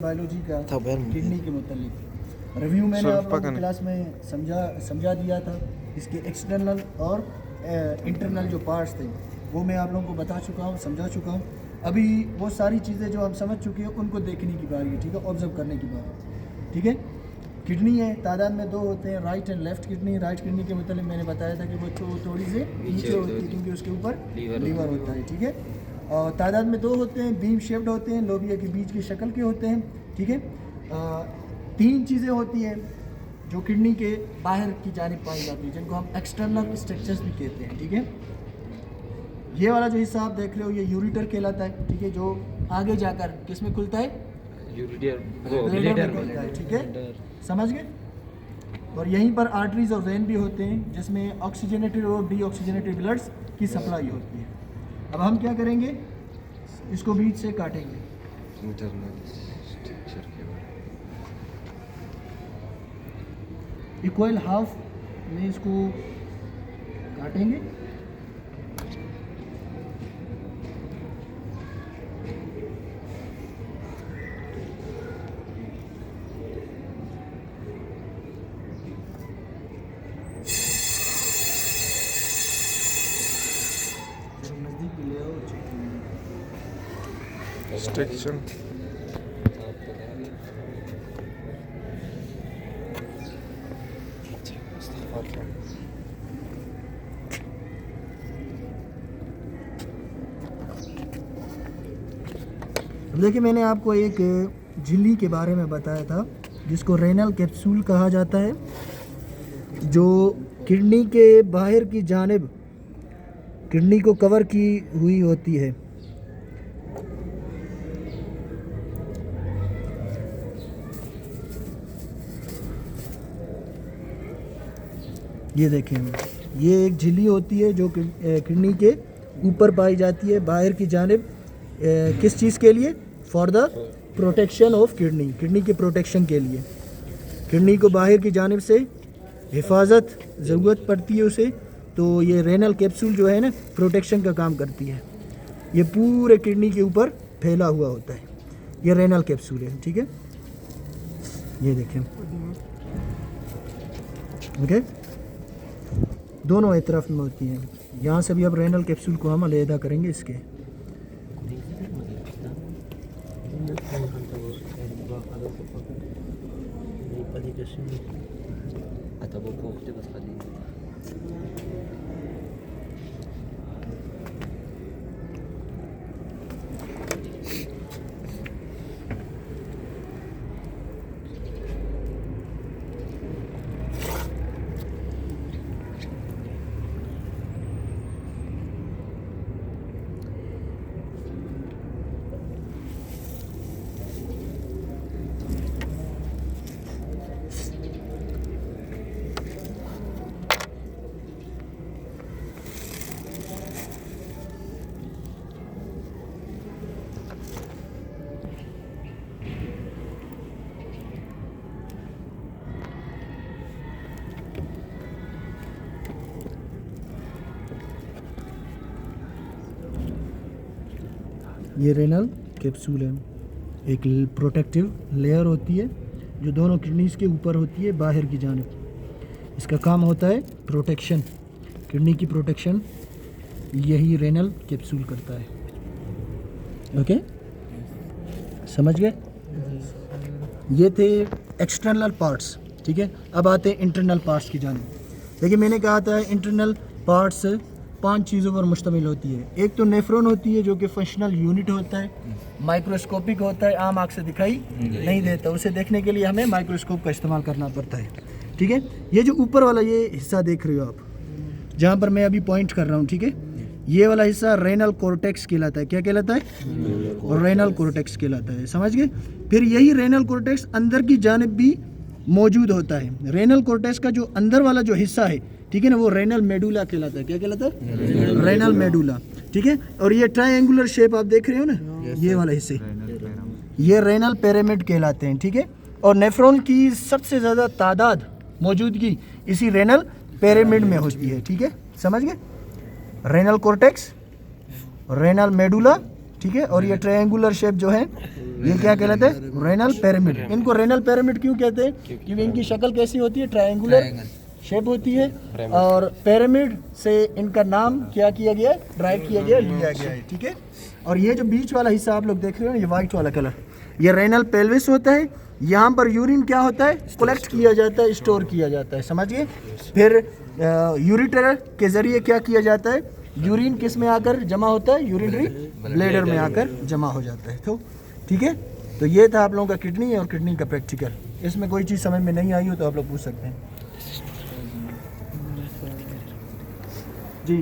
Biology का kidney के मुतालिक रिव्यू मैंने आप लोगों को क्लास में समझा दिया था। इसके एक्सटर्नल और इंटरनल जो पार्ट्स थे वो मैं आप लोगों को बता चुका हूँ, समझा चुका हूँ। अभी वो सारी चीज़ें जो हम समझ चुके हैं उनको देखने की बारी है, ठीक है, ऑब्जर्व करने की बारी है, ठीक है। किडनी है, तादाद में दो होते हैं, right and left kidney. Right kidney के मतलब मैंने बताया था कि वो थोड़ी सी नीचे होती है क्योंकि उसके ऊपर लीवर होता है, ठीक है। और तादाद में दो होते हैं, बीम शेप्ड होते हैं, लोबिया के बीच की शक्ल के होते हैं, ठीक है। तीन चीज़ें होती हैं जो किडनी के बाहर की जानिब पाई जाती है, जिनको हम एक्सटर्नल स्ट्रक्चर्स भी कहते हैं, ठीक है। ये वाला जो हिस्सा आप देख रहे हो ये यूरिटर कहलाता है, ठीक है, जो आगे जाकर किसमें खुलता है, ब्लैडर में खुलता है, ठीक है, समझ गए। और यहीं पर आर्टरीज और वेन भी होते हैं जिसमें ऑक्सीजनेटेड और डीऑक्सीजनेटेड ब्लड्स की सप्लाई होती है। अब हम क्या करेंगे, इसको बीच से काटेंगे। इक्वल हाफ में इसको काटेंगे। नज़दीक ले आओ, स्ट्रक्चर देखिए, मैंने आपको एक झिल्ली के बारे में बताया था जिसको रेनल कैप्सूल कहा जाता है, जो किडनी के बाहर की जानिब किडनी को कवर की हुई होती है। ये देखें, ये एक झिल्ली होती है जो किडनी के ऊपर पाई जाती है बाहर की जानिब। किस चीज़ के लिए? For the protection of kidney, kidney के प्रोटेक्शन के लिए। किडनी को बाहर की जानिब से हिफाजत ज़रूरत पड़ती है उसे, तो ये रेनल कैप्सूल जो है ना प्रोटेक्शन का काम करती है। ये पूरे किडनी के ऊपर फैला हुआ होता है, ये रेनल कैप्सूल है, ठीक है। ये देखें, ओके, दोनों एक तरफ में होती हैं। यहाँ से भी अब रेनल कैप्सूल को हम अलहदा करेंगे इसके। ये रेनल कैप्सूल है, एक प्रोटेक्टिव लेयर होती है जो दोनों किडनीज के ऊपर होती है बाहर की जानिब। इसका काम होता है प्रोटेक्शन, किडनी की प्रोटेक्शन, यही रेनल कैप्सूल करता है। ओके, समझ गए। ये थे एक्सटर्नल पार्ट्स, ठीक है। अब आते हैं इंटरनल पार्ट्स की जानिब। देखिए, मैंने कहा था इंटरनल पार्ट्स 5 चीज़ों पर मुश्तमिल होती है। एक तो नेफ्रॉन होती है जो कि फंक्शनल यूनिट होता है, माइक्रोस्कोपिक होता है, आम आँख से दिखाई नहीं देता, उसे देखने के लिए हमें माइक्रोस्कोप का इस्तेमाल करना पड़ता है, ठीक है। ये जो ऊपर वाला ये हिस्सा देख रहे हो आप, जहाँ पर मैं अभी पॉइंट कर रहा हूँ, ठीक है, ये वाला हिस्सा रेनल कॉर्टेक्स कहलाता है। क्या कहलाता है? रेनल कॉर्टेक्स कहलाता है, समझ गए। फिर यही रेनल कॉर्टेक्स अंदर की जानिब भी मौजूद होता है। रेनल कॉर्टेक्स का जो अंदर वाला जो हिस्सा है, ठीक है ना, वो रेनल मेडुला कहलाता है। क्या कहलाता है? रेनल मेडुला, ठीक है। और ये ट्रायंगुलर शेप आप देख रहे हो ना, ये वाला हिस्से, ये रेनल पिरामिड कहलाते हैं, ठीक है। और नेफ्रॉन की सबसे ज़्यादा तादाद मौजूदगी इसी रेनल पिरामिड में होती है, ठीक है, समझ गए। रेनल कॉर्टेक्स, रेनल मेडुला, ठीक है। और ये ट्रायंगुलर शेप जो है ये क्या कहलाते हैं? Renal pyramid. इनको रेनल पिरामिड क्यों कहते हैं? क्योंकि इनकी शक्ल कैसी होती है? ट्रायंगुलर शेप होती है, और पिरामिड से इनका नाम क्या किया गया है? ड्राइव किया गया, लिया गया है। ठीक है। और ये जो बीच वाला हिस्सा आप लोग देख रहे हो, ये वाइट वाला कलर, ये रेनल पेल्विस होता है। यहाँ पर यूरिन क्या होता है? कलेक्ट किया जाता है, स्टोर किया जाता है, समझिए। फिर यूरिटर के जरिए क्या किया जाता है? यूरिन किस में आकर जमा होता है? यूरिनरी ब्लैडर में आकर जमा हो जाता है। तो ठीक है, तो ये था आप लोगों का किडनी और किडनी का प्रैक्टिकल। इसमें कोई चीज़ समझ में नहीं आई हो तो आप लोग पूछ सकते हैं जी।